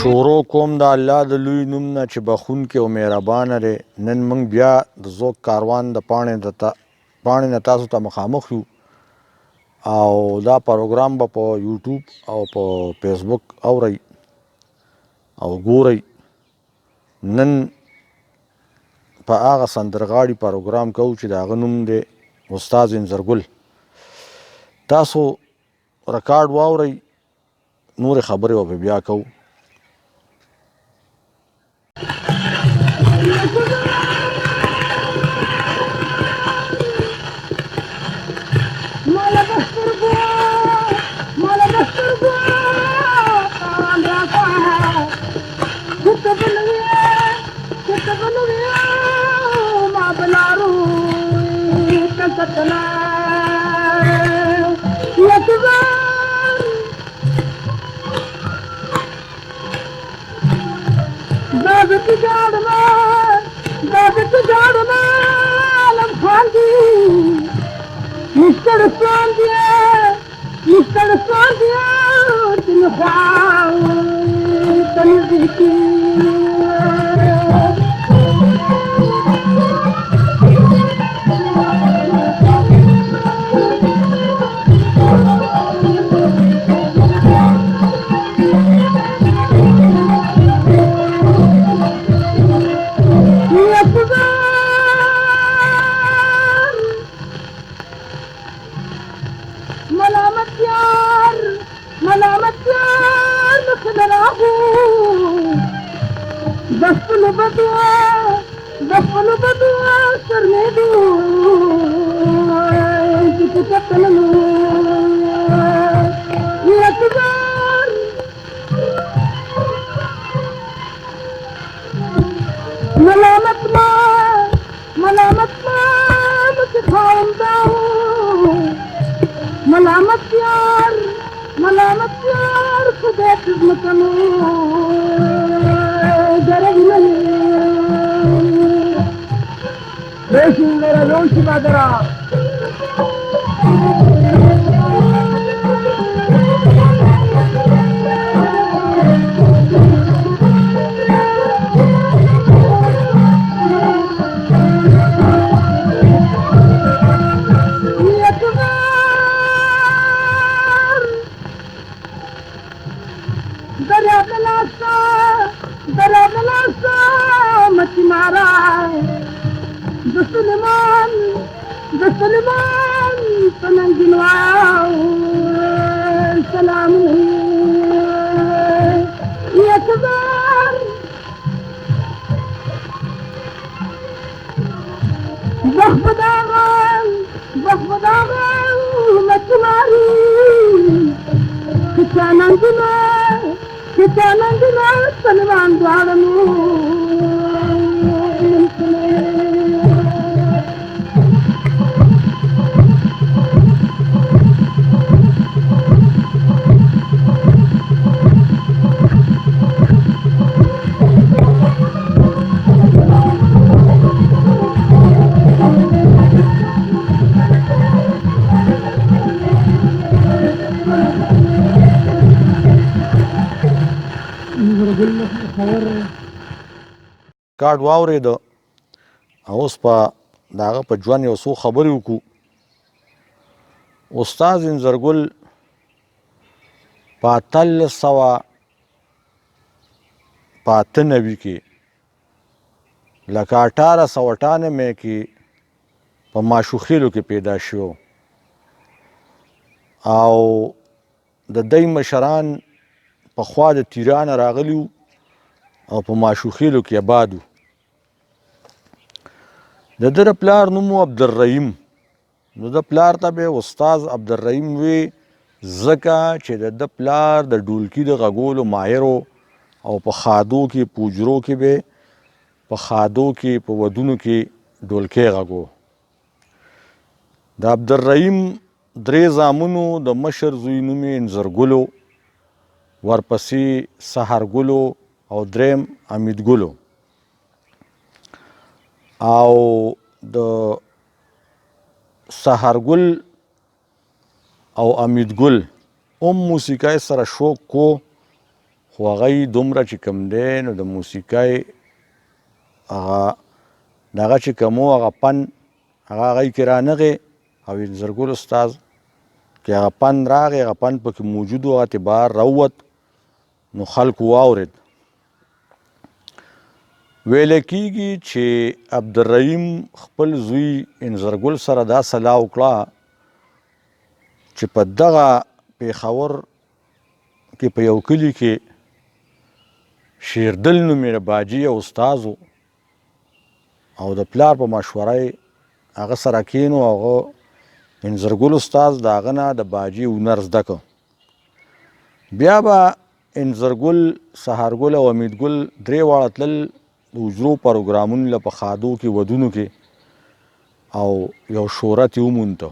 شروع کوم د الله د لوی نوم نه چې بخونکی او مهربانه دی. نن موږ بیا د ذوق کاروان د پاڼې نه تاسو ته مخامخ یو او دا پروګرام به په یوټیوب او په فیسبوک اورئ او ګورئ. نن په هغه سندرغاړي پروګرام کوو چې د هغه نوم دی استاد انځرګل. تاسو ریکارډ واورئ، نورې خبرې به بیا کوو. ریکارډ واورېده او اوس په د هغه په ژوند یو څو خبرې وکړو. استاد انځرګل په 1898 کې لکه 1898 کې په ماشوخېلو کې پیدا شو او د دی مشران پخوا د تیرانه راغلي وو او په ماشوخېلو کې آباد وو. د ده د پلار نوم و عبدالرحیم. نو د پلار ته به استاد عبدالرحیم وی ځکه چې د ده پلار د ډولکي د غږولو ماهر او په خادو کې په حجرو کې به په خادو کې په ودونو کې ډولکی غږو. د عبدالرحیم 3 زامنو، د مشر زوی نوم یې انځرګلو، ورپسې سحرګلو او دریم امیدګلو. او د سحرګل او امیدګل موسیقۍ سره شوق کو، خو هغه یې دومره چې کوم دی نو د موسیقۍ هغه دغه چې کوم و هغه پن هغه یې کې رانغی او انځرګل استاذ کې هغه پن راغی، هغه پن پکې موجود و، هغه ترې بهر راووت نو خلکو واورېد. ویلی کېږي چې عبدالرحیم خپل زوی انځرګل سره دا صلاح وکړه چې په دغه پېښور کې په یو کلي کې شیردل نومې د باجي یو استاذ و او د پلار په مشوره یې هغه سره کېنو. هغه انځرګل استاذ د هغه نه د باجي هنر زده کړ. بیا به انځرګل، سحرګل او امیدګل درې واړه تلل د حجرو پروګرامونو له په خادو کې ودونو کې او یو شهرت یې ومونده.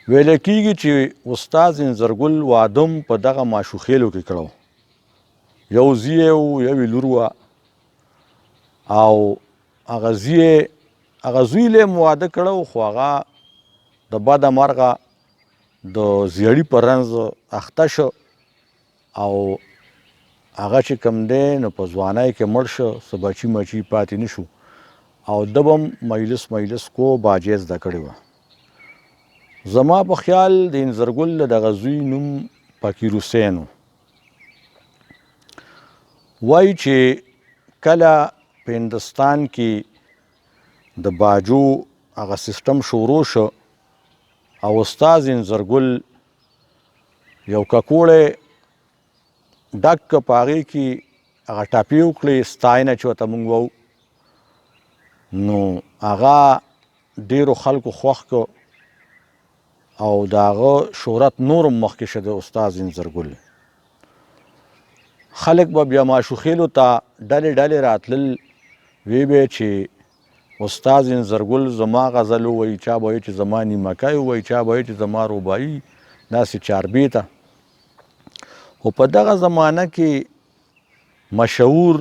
ویلی کېږي چې استاد انځرګل واده هم په دغه ماشوخېلو کې کړی و. یو زوی یې و، یوې لور وه او هغه زوی له یې واده کړی و، خو هغه د بده مرغه د زیړي په رنځ اخته شو او هغه چې کوم دی نو په ځوانۍ کې مړ شو، څه بچي مچي پاتې نه شو او ده به هم مجلس کو، باجۍ زده کړې وه. زما په خیال د انځرګل د دغه زوی نوم فقیر حسین و. وایي چې کله په هندوستان کې د باجو هغه سیسټم شروع شو او استاد انځرګل یو ککوړی ډک که په هغې کې هغه ټاپې وکړې، ستاینه چې ورته موږ وایو، نو هغه ډېرو خلکو خوښ کړ او د هغه شهرت نور هم مخکې شه د استاد انځرګل. خلک به بیا ماشوخېلو ته ډلې راتلل، وی به چې استاد انځرګل زما غزل ووایي، چا به وایي چې زما نیمکۍ ووایي، چا به وایي چې زما رباعي، داسې چاربیته. خو په دغه زمانه کې مشهور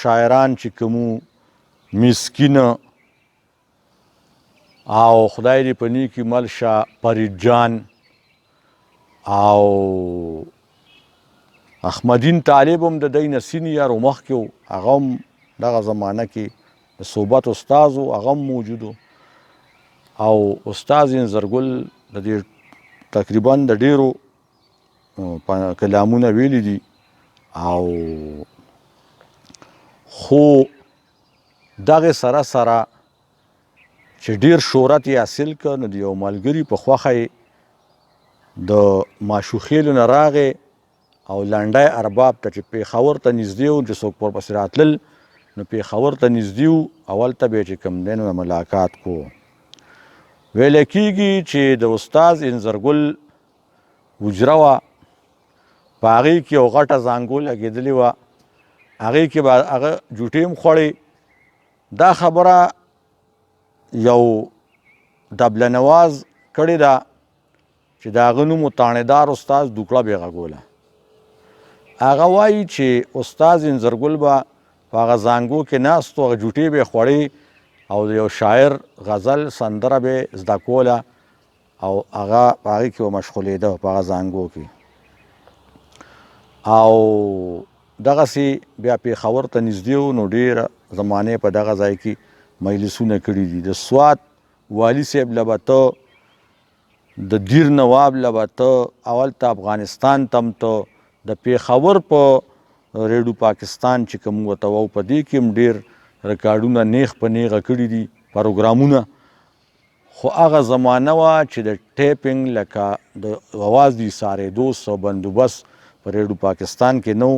شاعران چې کوم مسکینه او خدای دې په نیکي مل شه فرید جان او احمدین طالب هم د دی نه سینیر و مخکې و، هغه هم دغه زمانه کې د صحبت استاذ و، هغه هم موجود و. او استاد انځرګل د دې تقریبا د ډېرو کلامونه ویلي دي او خو دغه سره چې ډیر شهرت یې حاصل کړ نو د یو ملګري په خوښه یې د ماشوخېلو نه راغی او لنډی ارباب ته چې پېښور ته نږدې و، چې څوک ورپسې راتلل نو پېښور ته نږدې و، هلته به یې چې کوم دی نو ملاقات کو. ویلی کېږي چې د استاد انځرګل حجره وه، په هغې کې یو غټه زانګو لګېدلې وه، هغې کې به هغه جوټې هم خوړې. دا خبره یو دبله نواز کړې ده چې د هغه نوم و تاڼېدار استاد دوکړه بې غږوله. هغه وایي چې استاد انځرګل به په هغه زانګو کې ناست و، هغه جوټې به یې خوړې او د یو شاعر غزل سندره به یې زده کوله او هغه په هغې کې به مشغولېده په هغه زانګو کې. او دغسې بیا پېښور ته نږدې و نو ډېره زمانې په دغه ځای کې مجلسونه کړي دي. د سوات والي صاحب له به ته، د دیر نواب له به ته، اولته افغانستان ته هم ته، د پېښور په ریډیو پاکستان چې کوم ورته وایو په دې کې هم ډېر ریکارډونه نیغ په نیغه کړي دي پروګرامونه. خو هغه زمانه وه چې د ټیپینګ لکه د اواز د ایسارېدو څه بندوبست په ریډیو پاکستان کې نه و،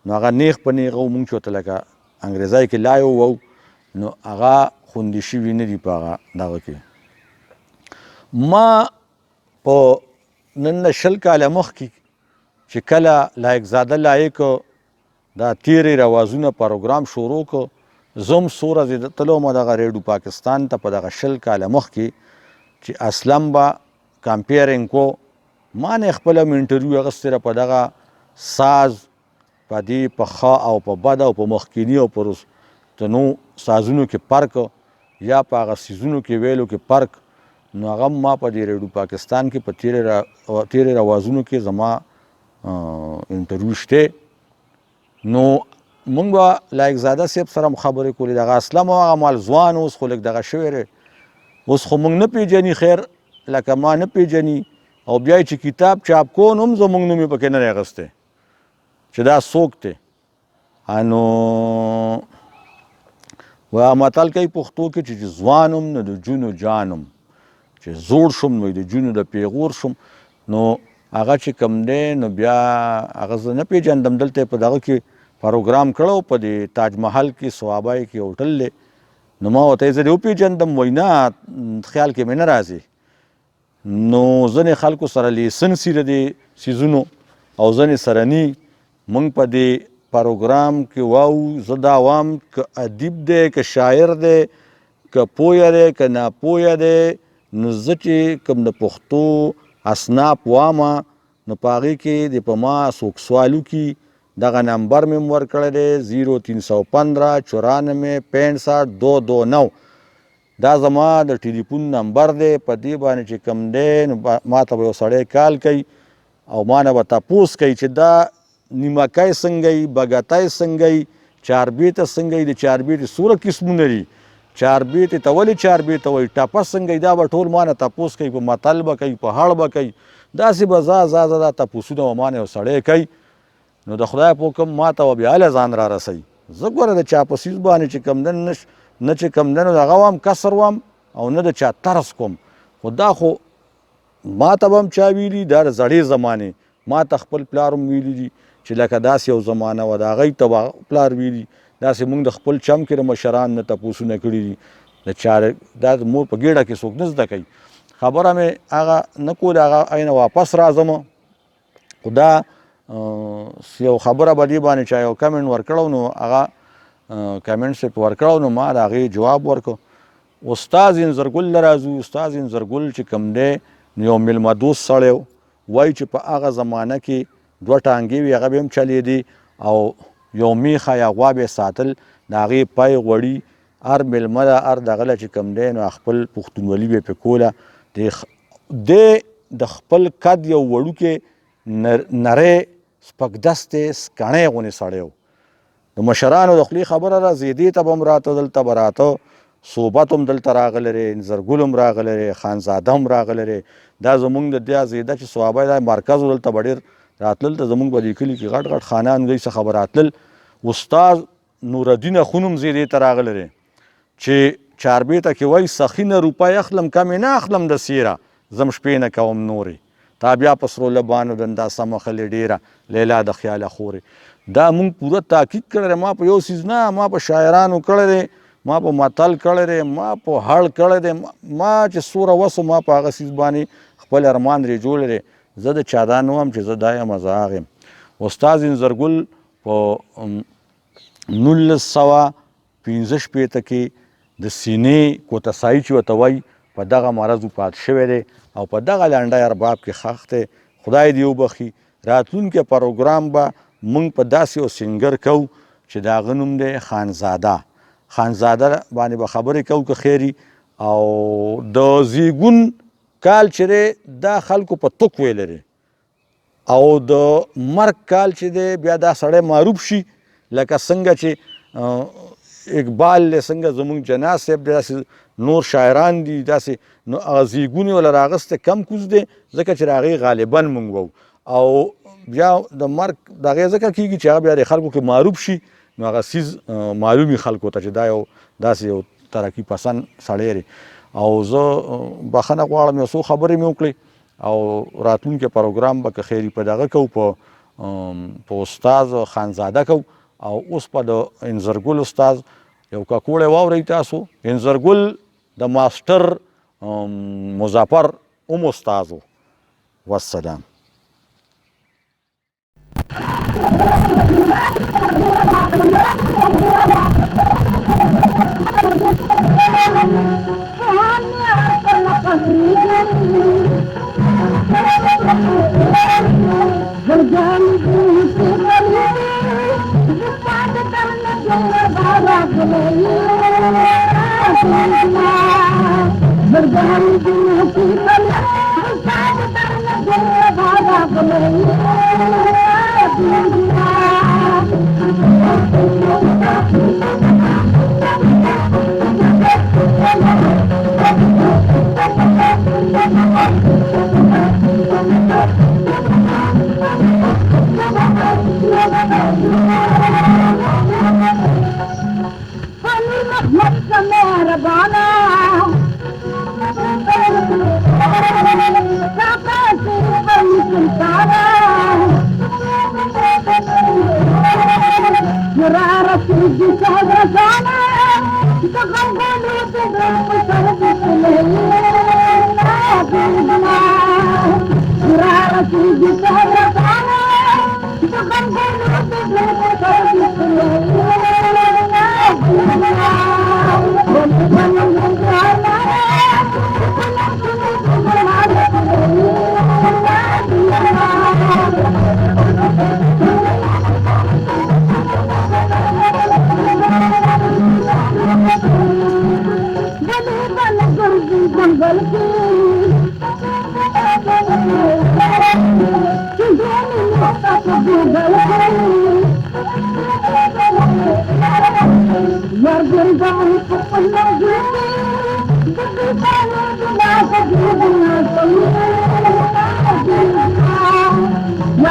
نو هغه نیغ په نیغه و، موږ چې ورته لکه انګریزی کې لایو وو، نو هغه خوندي شوي نه دي په هغه دغه کې. ما په نن نه 20 کاله مخکې چې کله لایق زاده لایق دا تیرې روازونه پروګرام شروع کړ، زه هم څو ورځې تللی دغه ریډیو پاکستان ته په دغه 20 کاله مخکې چې اسلم به کمپیرنګ کو، ما نه خپله م انټرویو اخیستې ده په دغه ساز، په دې په ښه او په بد او په مخکیني او په وروستنو سازونو کې فرق یا په هغه څیزونو کې ویلو کې فرق، نو هغه ما په دې ریډیو پاکستان کې په تیرې روازونو کې زما انټرویو شته. نو موږ به لایق زاده صاحب سره خبرې کولې، دغه اسلم هغه مال ځوان اوس خو لږ دغه شوی دی، اوس خو موږ نه پیژني، خیر لکه ما نه پیژني، او بیا چې کتاب چاپ کو نو هم زموږ نوم یې پکې نه دی اخیستی چې دا څوک دی. نو و متل کوي پښتو کې چې ځوان هم نو د جونو جان هم، چې زوړ شم نو د جونو د پیغور شم. نو هغه چې کوم دی نو بیا هغه زه نه پیژندم، دلته په دغه کې پروګرام کړی په دې تاج محل کې صوابای کې هوټل دی، نو ما ورته زه دې وپېژندم، وایي نه خیال کې مې نه راځي. نو ځینې خلکو سره لیسنس د دې څیزونو او ځینې سره ني. موږ په دې پروګرام کې واو، زه دا وایم که ادیب دی که شاعر دی که پویه دی که ناپویه دی، نو زه چې کوم د پښتو اصناف وامه نو په هغې کې د په ما څوک سوال وکړي دغه نمبر مې هم ورکړی دی 0315 94 65 229، دا زما د ټلیفون نمبر دی. په دې باندې چې کوم دی نو ما ته به یو سړی کال کوي او ما نه به تپوس کوي چې دا نیمکی څنګه یي، بګتی څنګه یي، چاربیته څنګه یي، د چاربیتې څومره قسمونه دي، چاربیتې ته ولې چاربیته وایي، ټپه څنګه یي، دا به ټول ما نه تپوس کوي، په متل به کوي، په هړ به کوي، داسې به زه دا تپوسونه به ما نه یو سړی کوي. نو د خدای په حکم ما ته به بیا هله ځان را رسوي. زه ګوره د چا په څیز باندې چې کوم دی نه چې کوم دی نو د هغه وام کسر وام او نه د چا طرز کوم، خو دا خو ما ته به هم چا ویلي، دا د زړې زمانې ما ته خپل پلار هم ویلي دي چې لکه داسې یو زمانه وه، د هغوی ته به پلار ویلي، داسې موږ د خپل چم کې د مشران نه تپوسونه کړي دي، د چا دا مور په ګېډه کې څوک نه زده کوي. خبره مې هغه نه کوله، هغه عینه واپس راځم. خو دا یو خبره به دې باندې چا یو کمنټ ورکړی نو هغه کمنټ صرف ورکړی نو ما د هغې جواب ورکړ. استاد انځرګل له راځو، استاد انځرګل چې کوم دی نو یو میلمه دوست سړی و، وایي چې په هغه زمانه کې 2 ټانګې وي هغه به هم چلېدې او یو میخه یا غوا به یې ساتل، د هغې پی غوړي هر میلمه ده هر دغه له چې کوم دی نو خپل پښتونولي به یې پرې کوله. دی د خپل قد یو وړوکی نری سپکدستې سکڼی غوندې سړی و، د مشرانو د خولې خبره ده، زیدې ته به هم راته دلته به راته، صوبت هم دلته راغلی دی، انځرګل هم راغلی دی، خانزاده هم راغلی دی، دا زمونږ د دا زیده چې صوابی دا مرکز و دلته به ډېر راتلل، ته زمونږ به دې کلي کې غټ غټ خانان دوی څخه به راتلل. استاد نورالدین اخون هم زیدې ته راغلی دی چې چاربیته کې وایي سخي نه روپۍ اخلم کمې نه اخلم د سیره، زم شپې نه کوم نورې، تا بیا په سرو لبانو دندا سمه خلې ډېره لیلا د خیاله خورې. دا مونږ پوره تحقیق کړی دی، ما په یو څیز نه، ما په شاعرانو کړی دی، ما په متل کړی دی، ما په هړ کړی دی، ما چې څومره وس ما په هغه څیز باندې خپل ارمان ترې جوړی دی. زه د چا دا نه وم چې زه دا یم زه هغه یم. استاد انځرګل په 1965 کې د سینې کوتسایي چې ورته وایي په دغه مرض وفات شوی دی او په دغه لنډی ارباب کې ښخ دی. خدای دې وبخي. راتلونکی پروګرام به موږ په داسې یو سینګر کوو چې د هغه نوم دی خانزاده. خانزاده باندې به خبرې کوو که خیري. او د زیږون کال چې دی دا خلکو په توک ویلی دی او د مرګ کال چې دی بیا دا سړی معروف شي لکه څنګه چې اقبال دی، څنګه زمونږ جناح صاحب دی، داسې نور شاعران دي داسې. نو هغه زیږون یې وله راغستی کم کوز دی ځکه چې د هغې غالبا مونږ وو او بیا د مرګ د هغې ځکه کېږي چې هغه بیا د خلکو کې معروف شي نو هغه څیز معلومي خلکو ته چې دا یو داسې یو ترقي پسند سړی دی. او زه بخښنه غواړم یو څو خبرې مې وکړې او راتلونکي پروګرام به که خیري په دغه کوو په استاد خانزاده کوو او اوس په د انځرګل استاد یو ککوړی واورئ تاسو انځرګل د ماسټر مظفر استاد و والسلام.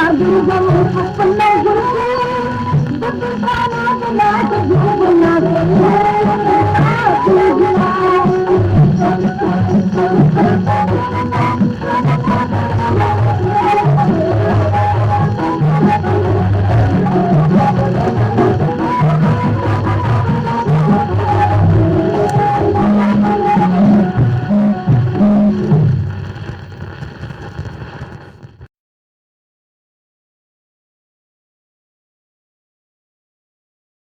Yardım